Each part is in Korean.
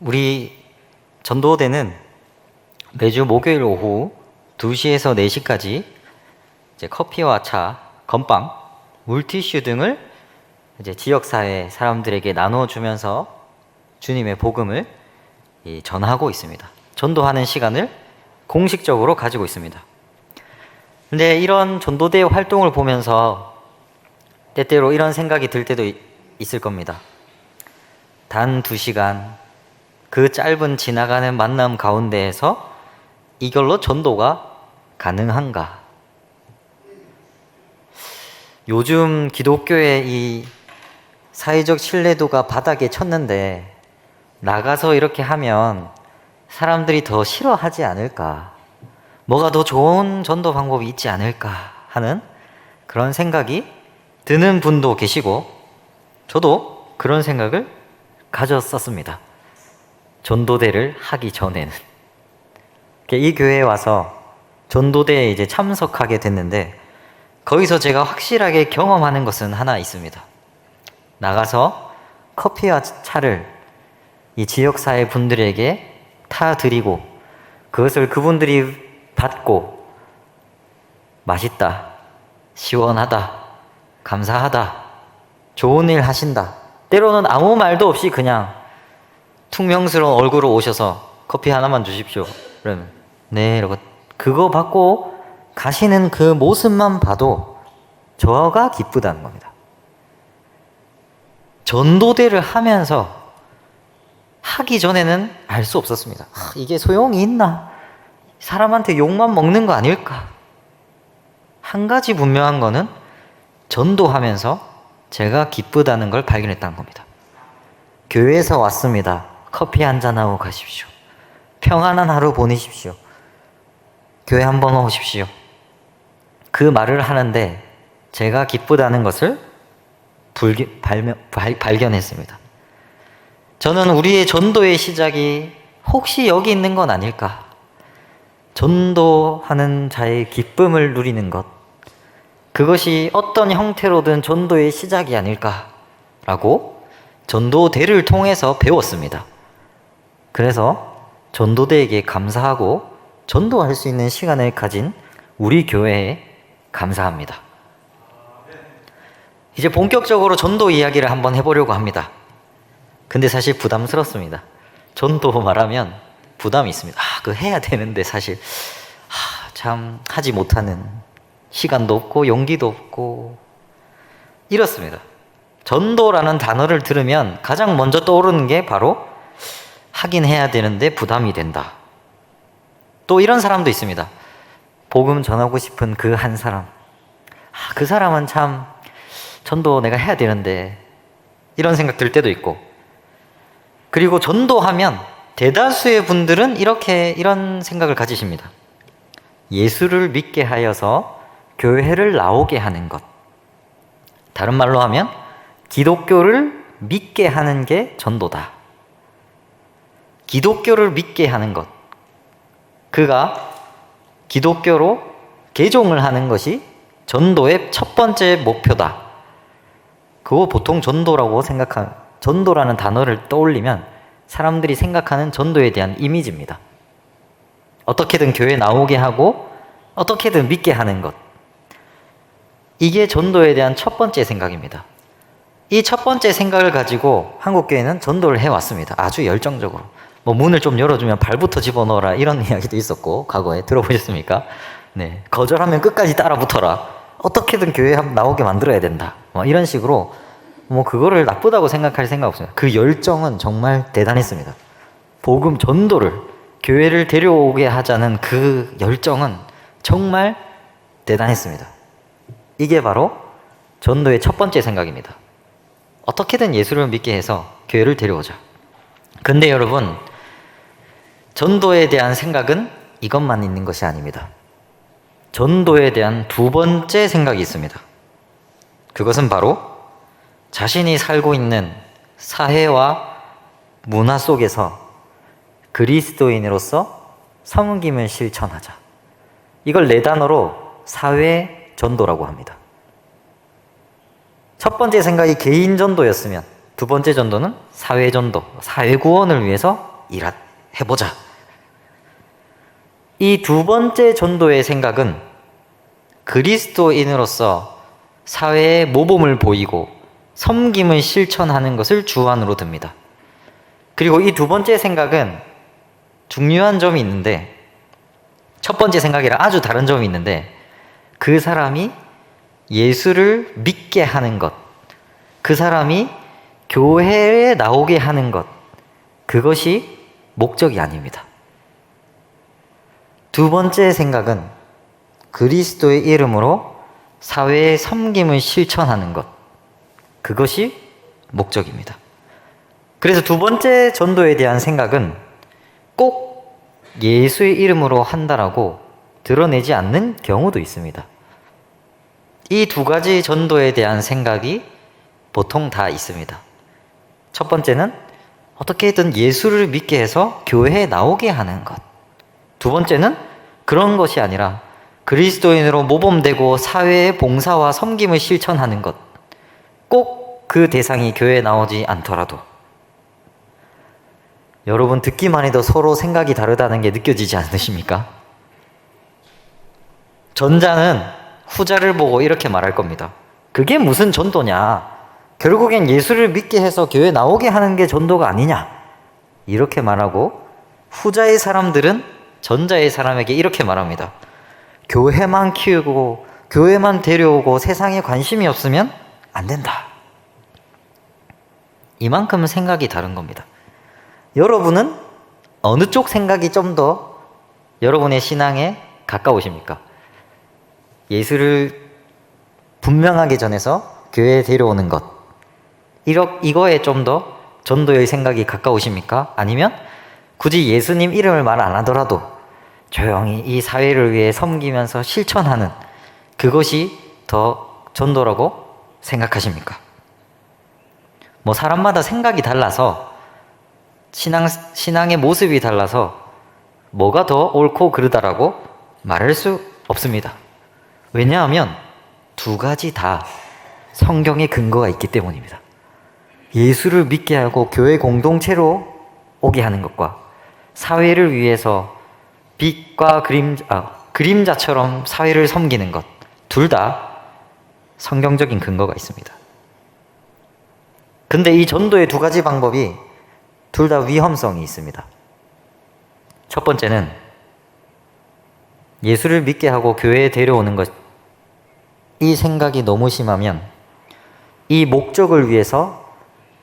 우리 전도대는 매주 목요일 오후 2시에서 4시까지 이제 커피와 차, 건빵, 물티슈 등을 이제 지역사회 사람들에게 나눠주면서 주님의 복음을 전하고 있습니다. 전도하는 시간을 공식적으로 가지고 있습니다. 근데 이런 전도대 활동을 보면서 때때로 이런 생각이 들 때도 있을 겁니다. 단 2시간 그 짧은 지나가는 만남 가운데에서 이걸로 전도가 가능한가? 요즘 기독교의 이 사회적 신뢰도가 바닥에 쳤는데 나가서 이렇게 하면 사람들이 더 싫어하지 않을까? 뭐가 더 좋은 전도 방법이 있지 않을까 하는 그런 생각이 드는 분도 계시고 저도 그런 생각을 가졌었습니다. 전도대를 하기 전에는. 이 교회에 와서 전도대에 이제 참석하게 됐는데 거기서 제가 확실하게 경험하는 것은 하나 있습니다. 나가서 커피와 차를 이 지역사회 분들에게 타드리고 그것을 그분들이 받고 맛있다, 시원하다, 감사하다, 좋은 일 하신다. 때로는 아무 말도 없이 그냥 퉁명스러운 얼굴로 오셔서 커피 하나만 주십시오. 그러면 네, 이러고 그거 받고 가시는 그 모습만 봐도 저가 기쁘다는 겁니다. 전도대를 하면서 하기 전에는 알 수 없었습니다. 이게 소용이 있나? 사람한테 욕만 먹는 거 아닐까? 한 가지 분명한 거는 전도하면서 제가 기쁘다는 걸 발견했다는 겁니다. 교회에서 왔습니다. 커피 한잔하고 가십시오. 평안한 하루 보내십시오. 교회 한번 오십시오. 그 말을 하는데 제가 기쁘다는 것을 발견했습니다. 저는 우리의 전도의 시작이 혹시 여기 있는 건 아닐까? 전도하는 자의 기쁨을 누리는 것. 그것이 어떤 형태로든 전도의 시작이 아닐까라고 전도대를 통해서 배웠습니다. 그래서 전도대에게 감사하고 전도할 수 있는 시간을 가진 우리 교회에 감사합니다. 이제 본격적으로 전도 이야기를 한번 해보려고 합니다. 근데 사실 부담스럽습니다. 전도 말하면 부담이 있습니다. 그거 해야 되는데 사실 참 하지 못하는 시간도 없고 용기도 없고 이렇습니다. 전도라는 단어를 들으면 가장 먼저 떠오르는 게 바로 하긴 해야 되는데 부담이 된다. 또 이런 사람도 있습니다. 복음 전하고 싶은 그 한 사람. 그 사람은 참 전도 내가 해야 되는데 이런 생각 들 때도 있고 그리고 전도하면 대다수의 분들은 이런 생각을 가지십니다. 예수를 믿게 하여서 교회를 나오게 하는 것. 다른 말로 하면 기독교를 믿게 하는 게 전도다. 기독교를 믿게 하는 것. 그가 기독교로 개종을 하는 것이 전도의 첫 번째 목표다. 그거 보통 전도라는 단어를 떠올리면 사람들이 생각하는 전도에 대한 이미지입니다. 어떻게든 교회에 나오게 하고 어떻게든 믿게 하는 것. 이게 전도에 대한 첫 번째 생각입니다. 이 첫 번째 생각을 가지고 한국교회는 전도를 해왔습니다. 아주 열정적으로. 문을 좀 열어주면 발부터 집어넣어라 이런 이야기도 있었고 과거에 들어보셨습니까? 네, 거절하면 끝까지 따라 붙어라. 어떻게든 교회에 나오게 만들어야 된다. 이런 식으로 그거를 나쁘다고 생각할 생각 없습니다. 그 열정은 정말 대단했습니다. 복음 전도를 교회를 데려오게 하자는 그 열정은 정말 대단했습니다. 이게 바로 전도의 첫 번째 생각입니다. 어떻게든 예수를 믿게 해서 교회를 데려오자. 근데 여러분, 전도에 대한 생각은 이것만 있는 것이 아닙니다. 전도에 대한 두 번째 생각이 있습니다. 그것은 바로 자신이 살고 있는 사회와 문화 속에서 그리스도인으로서 섬김을 실천하자. 이걸 4단어로 사회 전도라고 합니다. 첫 번째 생각이 개인 전도였으면 두 번째 전도는 사회 전도, 사회 구원을 위해서 해보자. 이 두 번째 전도의 생각은 그리스도인으로서 사회에 모범을 보이고 섬김을 실천하는 것을 주안으로 듭니다. 그리고 이 두 번째 생각은 중요한 점이 있는데, 첫 번째 생각이랑 아주 다른 점이 있는데, 그 사람이 예수를 믿게 하는 것, 그 사람이 교회에 나오게 하는 것, 그것이 목적이 아닙니다. 두 번째 생각은 그리스도의 이름으로 사회의 섬김을 실천하는 것, 그것이 목적입니다. 그래서 두 번째 전도에 대한 생각은 꼭 예수의 이름으로 한다라고 드러내지 않는 경우도 있습니다. 이 두 가지 전도에 대한 생각이 보통 다 있습니다. 첫 번째는 어떻게든 예수를 믿게 해서 교회에 나오게 하는 것. 두 번째는 그런 것이 아니라 그리스도인으로 모범되고 사회의 봉사와 섬김을 실천하는 것. 꼭 그 대상이 교회에 나오지 않더라도. 여러분 듣기만 해도 서로 생각이 다르다는 게 느껴지지 않으십니까? 전자는 후자를 보고 이렇게 말할 겁니다. 그게 무슨 전도냐? 결국엔 예수를 믿게 해서 교회에 나오게 하는 게 전도가 아니냐? 이렇게 말하고, 후자의 사람들은 전자의 사람에게 이렇게 말합니다. 교회만 키우고 교회만 데려오고 세상에 관심이 없으면 안 된다. 이만큼 생각이 다른 겁니다. 여러분은 어느 쪽 생각이 좀 더 여러분의 신앙에 가까우십니까? 예수를 분명하게 전해서 교회에 데려오는 것, 이거에 좀 더 전도의 생각이 가까우십니까? 아니면 굳이 예수님 이름을 말 안 하더라도 조용히 이 사회를 위해 섬기면서 실천하는 그것이 더 전도라고 생각하십니까? 뭐 사람마다 생각이 달라서, 신앙의 모습이 달라서 뭐가 더 옳고 그르다라고 말할 수 없습니다. 왜냐하면 두 가지 다 성경에 근거가 있기 때문입니다. 예수를 믿게 하고 교회 공동체로 오게 하는 것과 사회를 위해서 빛과 그림자처럼 사회를 섬기는 것, 둘 다 성경적인 근거가 있습니다. 근데 이 전도의 두 가지 방법이 둘 다 위험성이 있습니다. 첫 번째는 예수를 믿게 하고 교회에 데려오는 것, 이 생각이 너무 심하면 이 목적을 위해서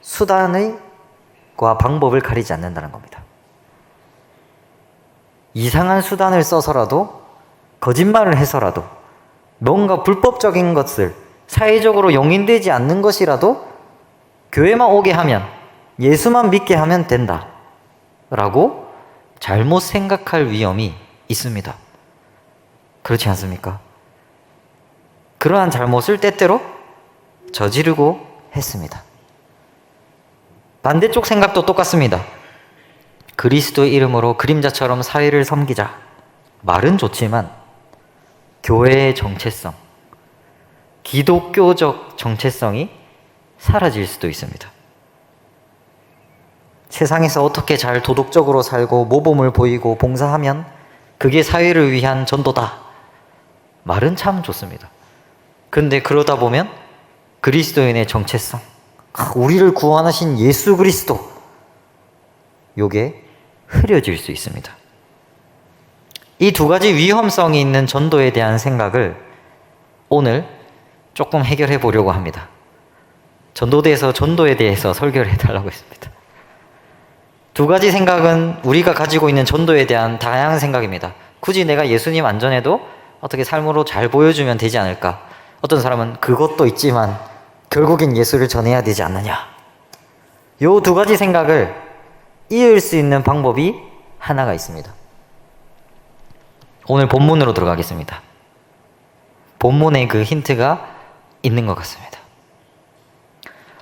수단과 방법을 가리지 않는다는 겁니다. 이상한 수단을 써서라도, 거짓말을 해서라도, 뭔가 불법적인 것을, 사회적으로 용인되지 않는 것이라도 교회만 오게 하면, 예수만 믿게 하면 된다 라고 잘못 생각할 위험이 있습니다. 그렇지 않습니까? 그러한 잘못을 때때로 저지르고 했습니다. 반대쪽 생각도 똑같습니다. 그리스도의 이름으로 그림자처럼 사회를 섬기자. 말은 좋지만 교회의 정체성, 기독교적 정체성이 사라질 수도 있습니다. 세상에서 어떻게 잘 도덕적으로 살고 모범을 보이고 봉사하면 그게 사회를 위한 전도다. 말은 참 좋습니다. 근데 그러다 보면 그리스도인의 정체성, 우리를 구원하신 예수 그리스도, 요게 흐려질 수 있습니다. 이 두 가지 위험성이 있는 전도에 대한 생각을 오늘 조금 해결해 보려고 합니다. 전도대에서 전도에 대해서 설교를 해달라고 했습니다. 두 가지 생각은 우리가 가지고 있는 전도에 대한 다양한 생각입니다. 굳이 내가 예수님 안전해도 어떻게 삶으로 잘 보여주면 되지 않을까? 어떤 사람은 그것도 있지만 결국엔 예수를 전해야 되지 않느냐? 요 두 가지 생각을 이을 수 있는 방법이 하나가 있습니다. 오늘 본문으로 들어가겠습니다. 본문에 그 힌트가 있는 것 같습니다.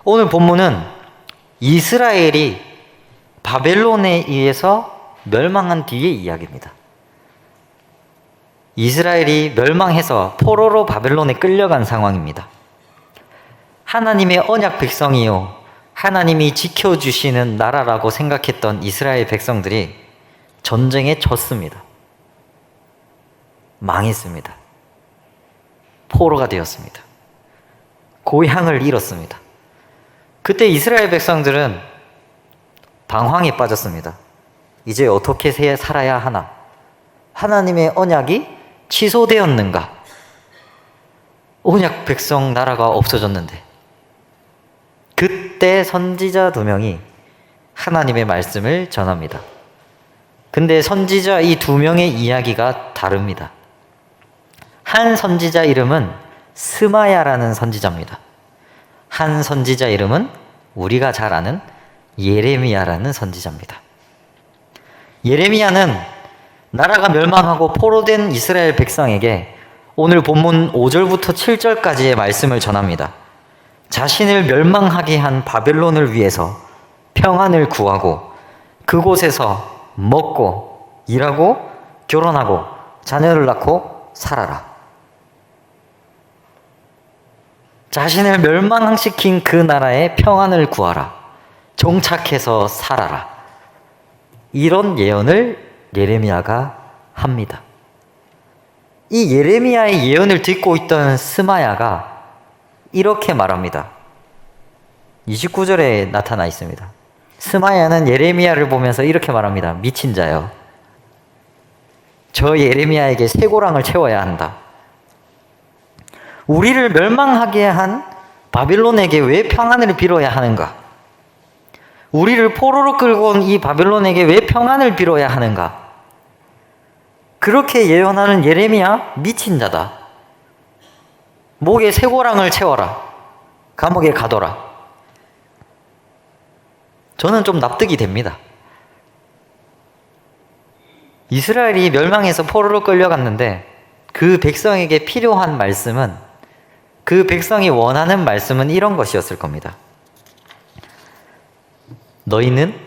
오늘 본문은 이스라엘이 바벨론에 의해서 멸망한 뒤의 이야기입니다. 이스라엘이 멸망해서 포로로 바벨론에 끌려간 상황입니다. 하나님의 언약 백성이요, 하나님이 지켜주시는 나라라고 생각했던 이스라엘 백성들이 전쟁에 졌습니다. 망했습니다. 포로가 되었습니다. 고향을 잃었습니다. 그때 이스라엘 백성들은 방황에 빠졌습니다. 이제 어떻게 살아야 하나? 하나님의 언약이 취소되었는가? 언약 백성 나라가 없어졌는데, 그때 선지자 2명이 하나님의 말씀을 전합니다. 근데 선지자 이 2명의 이야기가 다릅니다. 한 선지자 이름은 스마야라는 선지자입니다. 한 선지자 이름은 우리가 잘 아는 예레미야라는 선지자입니다. 예레미야는 나라가 멸망하고 포로된 이스라엘 백성에게 오늘 본문 5절부터 7절까지의 말씀을 전합니다. 자신을 멸망하게 한 바벨론을 위해서 평안을 구하고 그곳에서 먹고 일하고 결혼하고 자녀를 낳고 살아라. 자신을 멸망시킨 그 나라의 평안을 구하라. 정착해서 살아라. 이런 예언을 예레미야가 합니다. 이 예레미야의 예언을 듣고 있던 스마야가 이렇게 말합니다. 29절에 나타나 있습니다. 스마야는 예레미야를 보면서 이렇게 말합니다. 미친 자여, 저 예레미야에게 쇠고랑을 채워야 한다. 우리를 멸망하게 한 바빌론에게 왜 평안을 빌어야 하는가? 우리를 포로로 끌고 온 이 바빌론에게 왜 평안을 빌어야 하는가? 그렇게 예언하는 예레미야 미친 자다. 목에 쇠고랑을 채워라. 감옥에 가둬라. 저는 좀 납득이 됩니다. 이스라엘이 멸망해서 포로로 끌려갔는데 그 백성에게 필요한 말씀은, 그 백성이 원하는 말씀은 이런 것이었을 겁니다. 너희는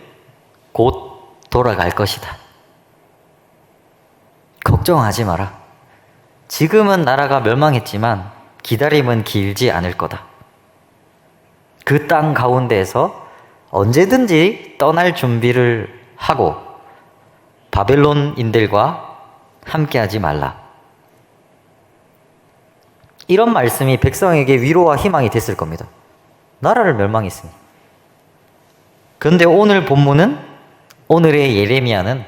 곧 돌아갈 것이다. 걱정하지 마라. 지금은 나라가 멸망했지만 기다림은 길지 않을 거다. 그 땅 가운데에서 언제든지 떠날 준비를 하고 바벨론인들과 함께하지 말라. 이런 말씀이 백성에게 위로와 희망이 됐을 겁니다. 나라를 멸망했으니. 그런데 오늘 본문은, 오늘의 예레미야는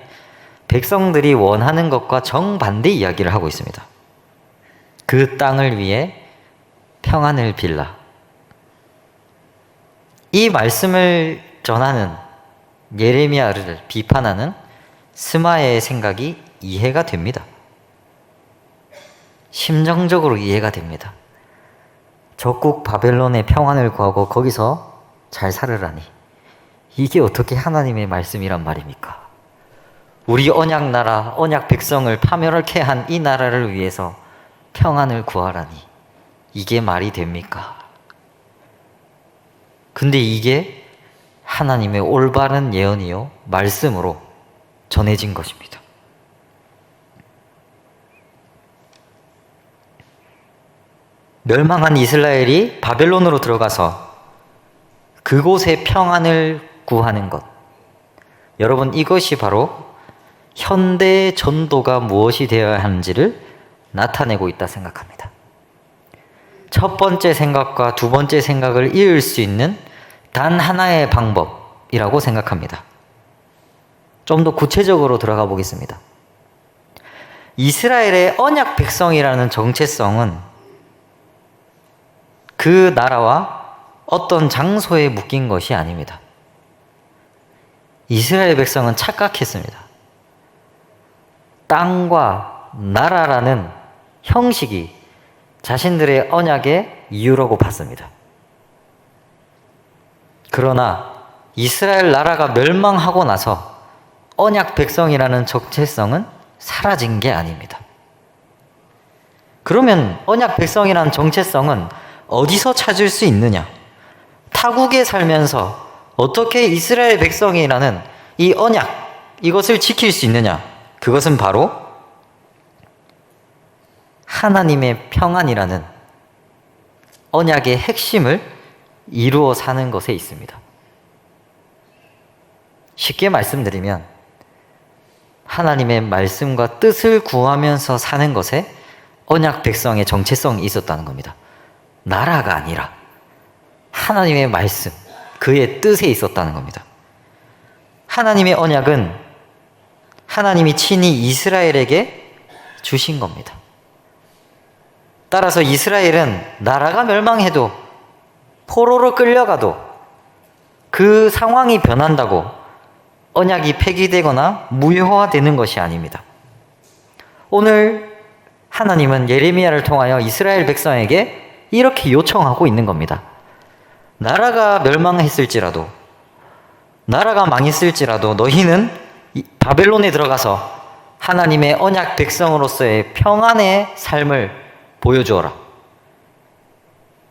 백성들이 원하는 것과 정반대 이야기를 하고 있습니다. 그 땅을 위해 평안을 빌라. 이 말씀을 전하는 예레미야를 비판하는 스마야의 생각이 이해가 됩니다. 심정적으로 이해가 됩니다. 적국 바벨론의 평안을 구하고 거기서 잘 살으라니, 이게 어떻게 하나님의 말씀이란 말입니까? 우리 언약 나라, 언약 백성을 파멸케 한 이 나라를 위해서 평안을 구하라니, 이게 말이 됩니까? 근데 이게 하나님의 올바른 예언이요 말씀으로 전해진 것입니다. 멸망한 이스라엘이 바벨론으로 들어가서 그곳의 평안을 구하는 것, 여러분, 이것이 바로 현대의 전도가 무엇이 되어야 하는지를 나타내고 있다 생각합니다. 첫 번째 생각과 두 번째 생각을 이을 수 있는 단 하나의 방법이라고 생각합니다. 좀 더 구체적으로 들어가 보겠습니다. 이스라엘의 언약 백성이라는 정체성은 그 나라와 어떤 장소에 묶인 것이 아닙니다. 이스라엘 백성은 착각했습니다. 땅과 나라라는 형식이 자신들의 언약의 이유라고 봤습니다. 그러나 이스라엘 나라가 멸망하고 나서 언약 백성이라는 정체성은 사라진 게 아닙니다. 그러면 언약 백성이라는 정체성은 어디서 찾을 수 있느냐? 타국에 살면서 어떻게 이스라엘 백성이라는 이 언약, 이것을 지킬 수 있느냐? 그것은 바로 하나님의 평안이라는 언약의 핵심을 이루어 사는 것에 있습니다. 쉽게 말씀드리면 하나님의 말씀과 뜻을 구하면서 사는 것에 언약 백성의 정체성이 있었다는 겁니다. 나라가 아니라 하나님의 말씀, 그의 뜻에 있었다는 겁니다. 하나님의 언약은 하나님이 친히 이스라엘에게 주신 겁니다. 따라서 이스라엘은 나라가 멸망해도 포로로 끌려가도 그 상황이 변한다고 언약이 폐기되거나 무효화되는 것이 아닙니다. 오늘 하나님은 예레미야를 통하여 이스라엘 백성에게 이렇게 요청하고 있는 겁니다. 나라가 멸망했을지라도, 나라가 망했을지라도 너희는 바벨론에 들어가서 하나님의 언약 백성으로서의 평안의 삶을 보여주어라.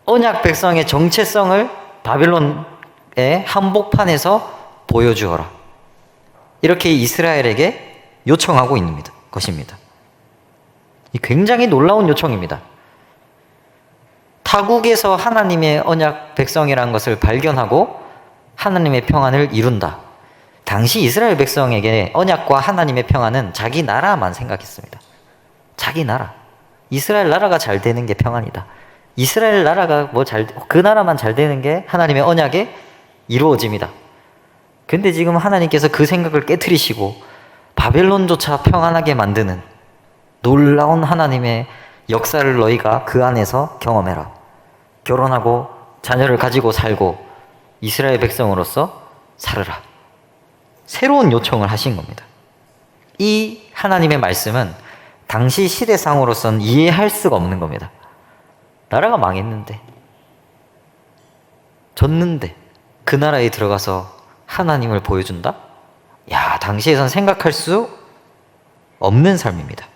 언약 백성의 정체성을 바벨론의 한복판에서 보여주어라. 이렇게 이스라엘에게 요청하고 있는 것입니다. 굉장히 놀라운 요청입니다. 타국에서 하나님의 언약 백성이라는 것을 발견하고 하나님의 평안을 이룬다. 당시 이스라엘 백성에게 언약과 하나님의 평안은 자기 나라만 생각했습니다. 자기 나라. 이스라엘 나라가 잘 되는 게 평안이다. 이스라엘 나라가 그 나라만 잘 되는 게 하나님의 언약에 이루어집니다. 근데 지금 하나님께서 그 생각을 깨트리시고 바벨론조차 평안하게 만드는 놀라운 하나님의 역사를 너희가 그 안에서 경험해라. 결혼하고 자녀를 가지고 살고 이스라엘 백성으로서 살으라. 새로운 요청을 하신 겁니다. 이 하나님의 말씀은 당시 시대상으로서는 이해할 수가 없는 겁니다. 나라가 망했는데, 졌는데 그 나라에 들어가서 하나님을 보여준다? 야, 당시에선 생각할 수 없는 삶입니다.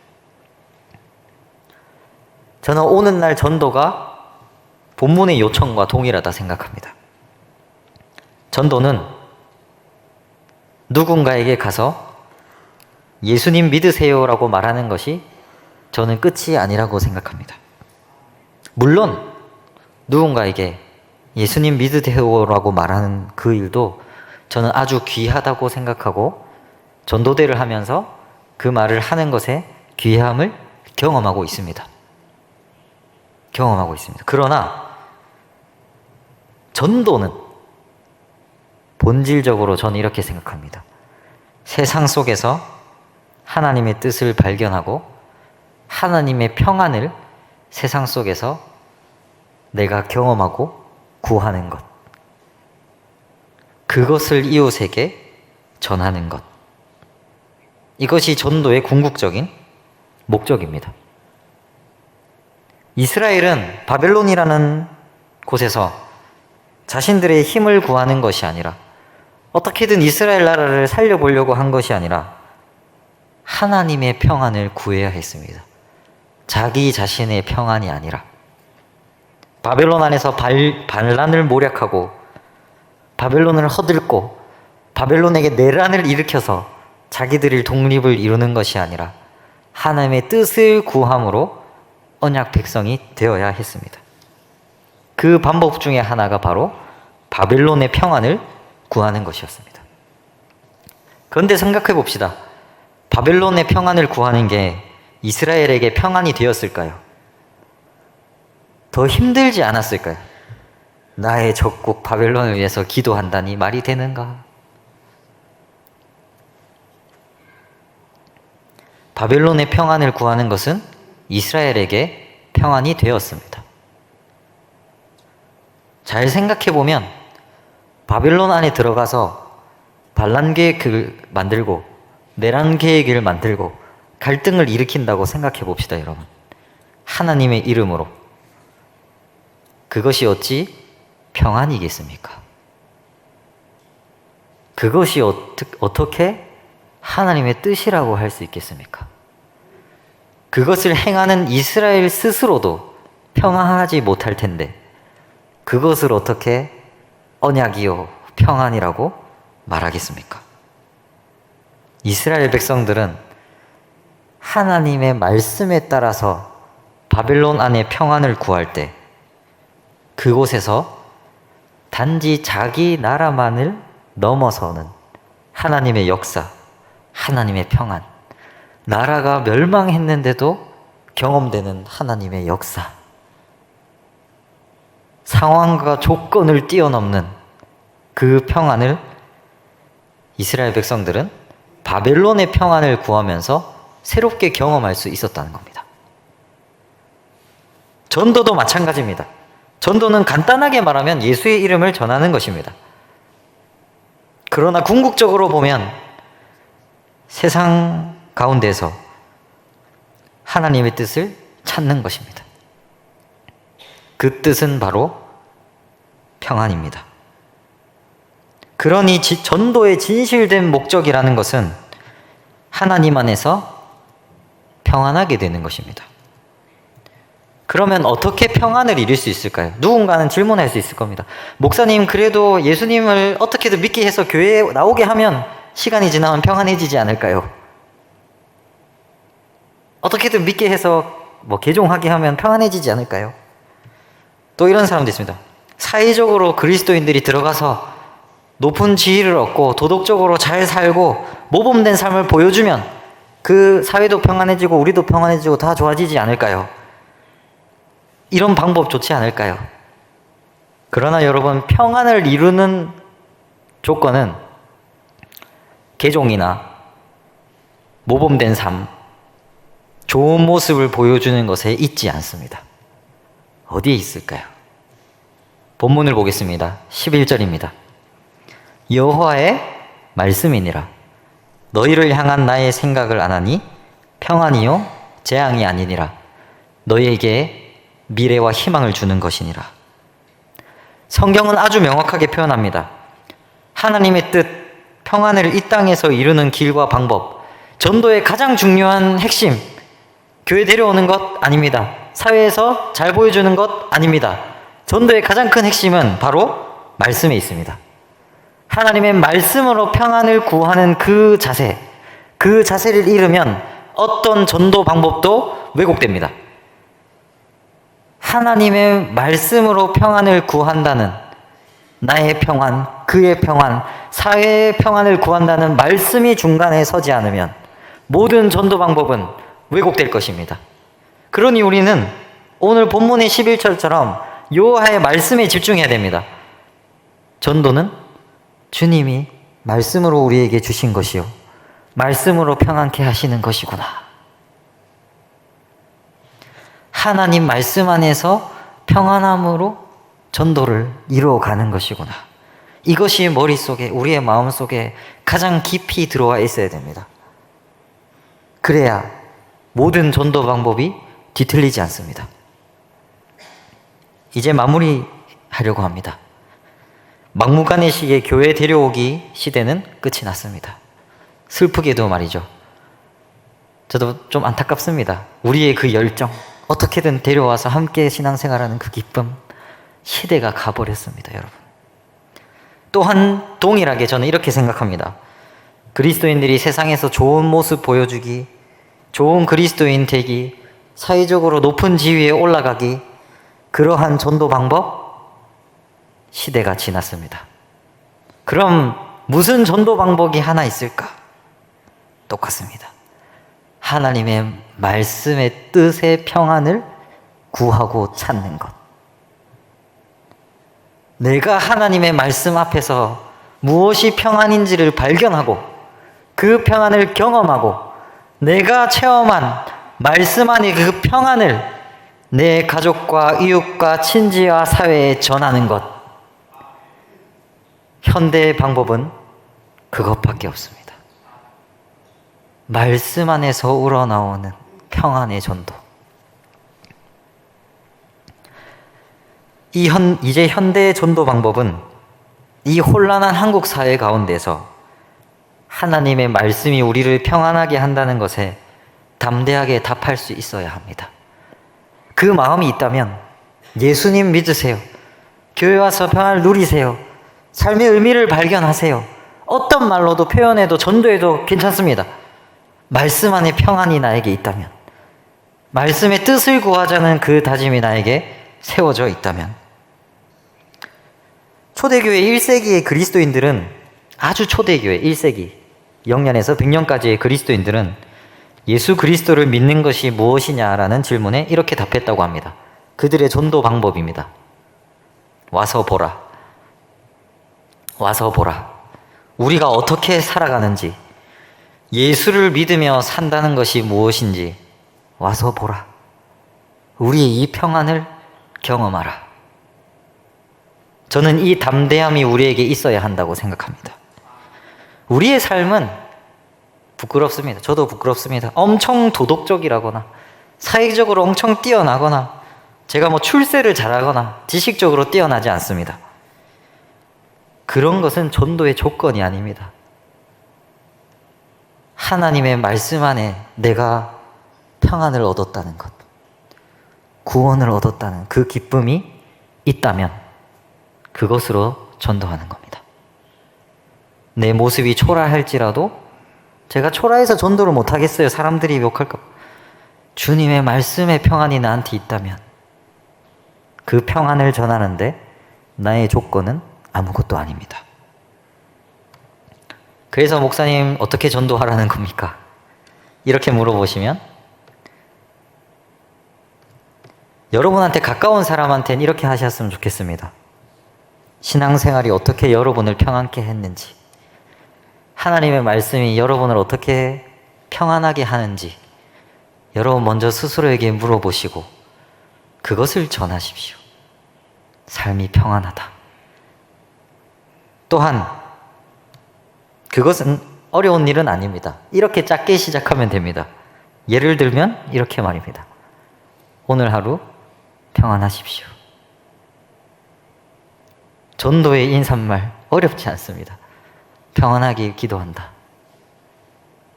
저는 오늘날 전도가 본문의 요청과 동일하다 생각합니다. 전도는 누군가에게 가서 예수님 믿으세요라고 말하는 것이 저는 끝이 아니라고 생각합니다. 물론 누군가에게 예수님 믿으세요라고 말하는 그 일도 저는 아주 귀하다고 생각하고 전도대를 하면서 그 말을 하는 것에 귀함을 경험하고 있습니다. 그러나 전도는 본질적으로 저는 이렇게 생각합니다. 세상 속에서 하나님의 뜻을 발견하고 하나님의 평안을 세상 속에서 내가 경험하고 구하는 것. 그것을 이웃에게 전하는 것. 이것이 전도의 궁극적인 목적입니다. 이스라엘은 바벨론이라는 곳에서 자신들의 힘을 구하는 것이 아니라 어떻게든 이스라엘 나라를 살려보려고 한 것이 아니라 하나님의 평안을 구해야 했습니다. 자기 자신의 평안이 아니라 바벨론 안에서 반란을 모략하고 바벨론을 허들고 바벨론에게 내란을 일으켜서 자기들의 독립을 이루는 것이 아니라 하나님의 뜻을 구함으로 언약 백성이 되어야 했습니다. 그 방법 중에 하나가 바로 바벨론의 평안을 구하는 것이었습니다. 그런데 생각해 봅시다. 바벨론의 평안을 구하는 게 이스라엘에게 평안이 되었을까요? 더 힘들지 않았을까요? 나의 적국 바벨론을 위해서 기도한다니 말이 되는가? 바벨론의 평안을 구하는 것은 이스라엘에게 평안이 되었습니다. 잘 생각해보면 바벨론 안에 들어가서 반란 계획을 만들고 내란 계획을 만들고 갈등을 일으킨다고 생각해 봅시다, 여러분. 하나님의 이름으로. 그것이 어찌 평안이겠습니까? 그것이 어떻게 하나님의 뜻이라고 할 수 있겠습니까? 그것을 행하는 이스라엘 스스로도 평안하지 못할 텐데 그것을 어떻게 언약이요 평안이라고 말하겠습니까? 이스라엘 백성들은 하나님의 말씀에 따라서 바벨론 안에 평안을 구할 때 그곳에서 단지 자기 나라만을 넘어서는 하나님의 역사, 하나님의 평안, 나라가 멸망했는데도 경험되는 하나님의 역사, 상황과 조건을 뛰어넘는 그 평안을 이스라엘 백성들은 바벨론의 평안을 구하면서 새롭게 경험할 수 있었다는 겁니다. 전도도 마찬가지입니다. 전도는 간단하게 말하면 예수의 이름을 전하는 것입니다. 그러나 궁극적으로 보면 세상 가운데서 하나님의 뜻을 찾는 것입니다. 그 뜻은 바로 평안입니다. 그러니 전도의 진실된 목적이라는 것은 하나님 안에서 평안하게 되는 것입니다. 그러면 어떻게 평안을 이룰 수 있을까요? 누군가는 질문할 수 있을 겁니다. 목사님, 그래도 예수님을 어떻게든 믿게 해서 교회에 나오게 하면 시간이 지나면 평안해지지 않을까요? 어떻게든 믿게 해서 개종하게 하면 평안해지지 않을까요? 또 이런 사람도 있습니다. 사회적으로 그리스도인들이 들어가서 높은 지위를 얻고 도덕적으로 잘 살고 모범된 삶을 보여주면 그 사회도 평안해지고 우리도 평안해지고 다 좋아지지 않을까요? 이런 방법 좋지 않을까요? 그러나 여러분, 평안을 이루는 조건은 개종이나 모범된 삶, 좋은 모습을 보여주는 것에 있지 않습니다. 어디에 있을까요? 본문을 보겠습니다. 11절입니다. 여호와의 말씀이니라. 너희를 향한 나의 생각을 아나니 평안이요 재앙이 아니니라. 너희에게 미래와 희망을 주는 것이니라. 성경은 아주 명확하게 표현합니다. 하나님의 뜻, 평안을 이 땅에서 이루는 길과 방법, 전도의 가장 중요한 핵심, 교회 데려오는 것 아닙니다. 사회에서 잘 보여주는 것 아닙니다. 전도의 가장 큰 핵심은 바로 말씀에 있습니다. 하나님의 말씀으로 평안을 구하는 그 자세, 그 자세를 잃으면 어떤 전도 방법도 왜곡됩니다. 하나님의 말씀으로 평안을 구한다는, 나의 평안, 그의 평안, 사회의 평안을 구한다는 말씀이 중간에 서지 않으면 모든 전도 방법은 왜곡될 것입니다. 그러니 우리는 오늘 본문의 11절처럼 여호와의 말씀에 집중해야 됩니다. 전도는 주님이 말씀으로 우리에게 주신 것이요, 말씀으로 평안케 하시는 것이구나. 하나님 말씀 안에서 평안함으로 전도를 이루어가는 것이구나. 이것이 머릿속에, 우리의 마음속에 가장 깊이 들어와 있어야 됩니다. 그래야 모든 전도 방법이 뒤틀리지 않습니다. 이제 마무리하려고 합니다. 막무가내식의 교회 데려오기 시대는 끝이 났습니다. 슬프게도 말이죠. 저도 좀 안타깝습니다. 우리의 그 열정, 어떻게든 데려와서 함께 신앙생활하는 그 기쁨, 시대가 가버렸습니다, 여러분. 또한 동일하게 저는 이렇게 생각합니다. 그리스도인들이 세상에서 좋은 모습 보여주기, 좋은 그리스도인 되기, 사회적으로 높은 지위에 올라가기, 그러한 전도 방법, 시대가 지났습니다. 그럼 무슨 전도 방법이 하나 있을까? 똑같습니다. 하나님의 말씀의 뜻의 평안을 구하고 찾는 것. 내가 하나님의 말씀 앞에서 무엇이 평안인지를 발견하고 그 평안을 경험하고 내가 체험한 말씀 안의 그 평안을 내 가족과 이웃과 친지와 사회에 전하는 것. 현대의 방법은 그것밖에 없습니다. 말씀 안에서 우러나오는 평안의 전도. 이제 현대의 전도 방법은 이 혼란한 한국 사회 가운데서 하나님의 말씀이 우리를 평안하게 한다는 것에 담대하게 답할 수 있어야 합니다. 그 마음이 있다면 예수님 믿으세요. 교회 와서 평안을 누리세요. 삶의 의미를 발견하세요. 어떤 말로도 표현해도 전도해도 괜찮습니다. 말씀 안에 평안이 나에게 있다면, 말씀의 뜻을 구하자는 그 다짐이 나에게 세워져 있다면. 초대교회 1세기의 그리스도인들은 아주 초대교회 1세기 영년에서 100년까지의 그리스도인들은 예수 그리스도를 믿는 것이 무엇이냐라는 질문에 이렇게 답했다고 합니다. 그들의 전도 방법입니다. 와서 보라. 와서 보라. 우리가 어떻게 살아가는지, 예수를 믿으며 산다는 것이 무엇인지 와서 보라. 우리의 이 평안을 경험하라. 저는 이 담대함이 우리에게 있어야 한다고 생각합니다. 우리의 삶은 부끄럽습니다. 저도 부끄럽습니다. 엄청 도덕적이라거나 사회적으로 엄청 뛰어나거나 제가 뭐 출세를 잘하거나 지식적으로 뛰어나지 않습니다. 그런 것은 전도의 조건이 아닙니다. 하나님의 말씀 안에 내가 평안을 얻었다는 것, 구원을 얻었다는 그 기쁨이 있다면 그것으로 전도하는 겁니다. 내 모습이 초라할지라도 제가 초라해서 전도를 못하겠어요. 사람들이 욕할까 봐. 주님의 말씀의 평안이 나한테 있다면 그 평안을 전하는데 나의 조건은 아무것도 아닙니다. 그래서 목사님 어떻게 전도하라는 겁니까? 이렇게 물어보시면 여러분한테 가까운 사람한테는 이렇게 하셨으면 좋겠습니다. 신앙생활이 어떻게 여러분을 평안케 했는지, 하나님의 말씀이 여러분을 어떻게 평안하게 하는지 여러분 먼저 스스로에게 물어보시고 그것을 전하십시오. 삶이 평안하다. 또한 그것은 어려운 일은 아닙니다. 이렇게 작게 시작하면 됩니다. 예를 들면 이렇게 말입니다. 오늘 하루 평안하십시오. 전도의 인사말 어렵지 않습니다. 평안하게 기도한다.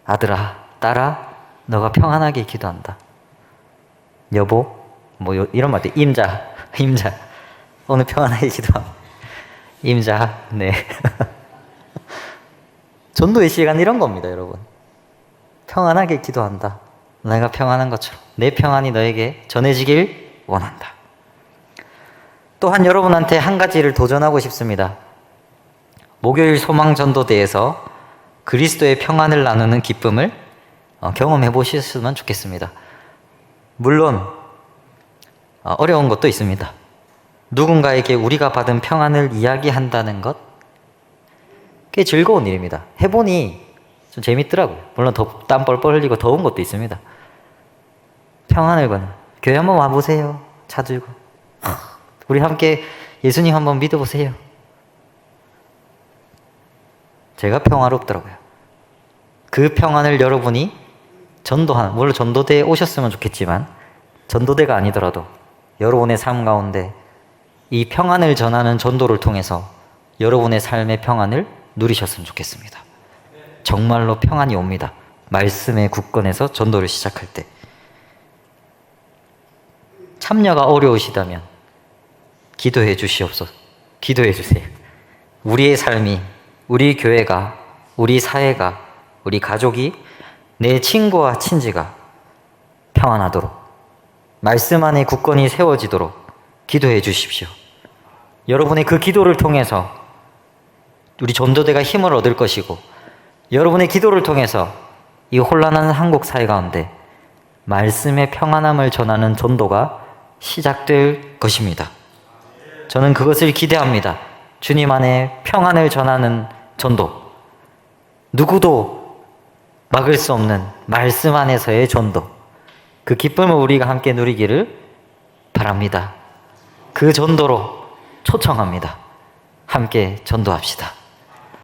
아들아, 딸아, 너가 평안하게 기도한다. 여보, 뭐 이런 말 때 임자, 오늘 평안하게 기도합니다. 임자, 네. 전도의 시간 이런 겁니다, 여러분. 평안하게 기도한다. 내가 평안한 것처럼 내 평안이 너에게 전해지길 원한다. 또한 여러분한테 한 가지를 도전하고 싶습니다. 목요일 소망전도대에서 그리스도의 평안을 나누는 기쁨을 경험해 보셨으면 좋겠습니다. 물론 어려운 것도 있습니다. 누군가에게 우리가 받은 평안을 이야기한다는 것, 꽤 즐거운 일입니다. 해보니 좀 재밌더라고요. 물론 땀 뻘뻘 흘리고 더운 것도 있습니다. 평안을 거는 교회 한번 와보세요. 차 들고 우리 함께 예수님 한번 믿어보세요. 제가 평화롭더라고요. 그 평안을 여러분이 전도하는, 물론 전도대에 오셨으면 좋겠지만 전도대가 아니더라도 여러분의 삶 가운데 이 평안을 전하는 전도를 통해서 여러분의 삶의 평안을 누리셨으면 좋겠습니다. 정말로 평안이 옵니다. 말씀의 굳건에서 전도를 시작할 때. 참여가 어려우시다면 기도해 주시옵소서. 기도해 주세요. 우리의 삶이, 우리 교회가, 우리 사회가, 우리 가족이, 내 친구와 친지가 평안하도록, 말씀 안에 굳건히 세워지도록 기도해 주십시오. 여러분의 그 기도를 통해서 우리 전도대가 힘을 얻을 것이고, 여러분의 기도를 통해서 이 혼란한 한국 사회 가운데 말씀의 평안함을 전하는 전도가 시작될 것입니다. 저는 그것을 기대합니다. 주님 안에 평안을 전하는 전도, 누구도 막을 수 없는 말씀 안에서의 전도, 그 기쁨을 우리가 함께 누리기를 바랍니다. 그 전도로 초청합니다. 함께 전도합시다.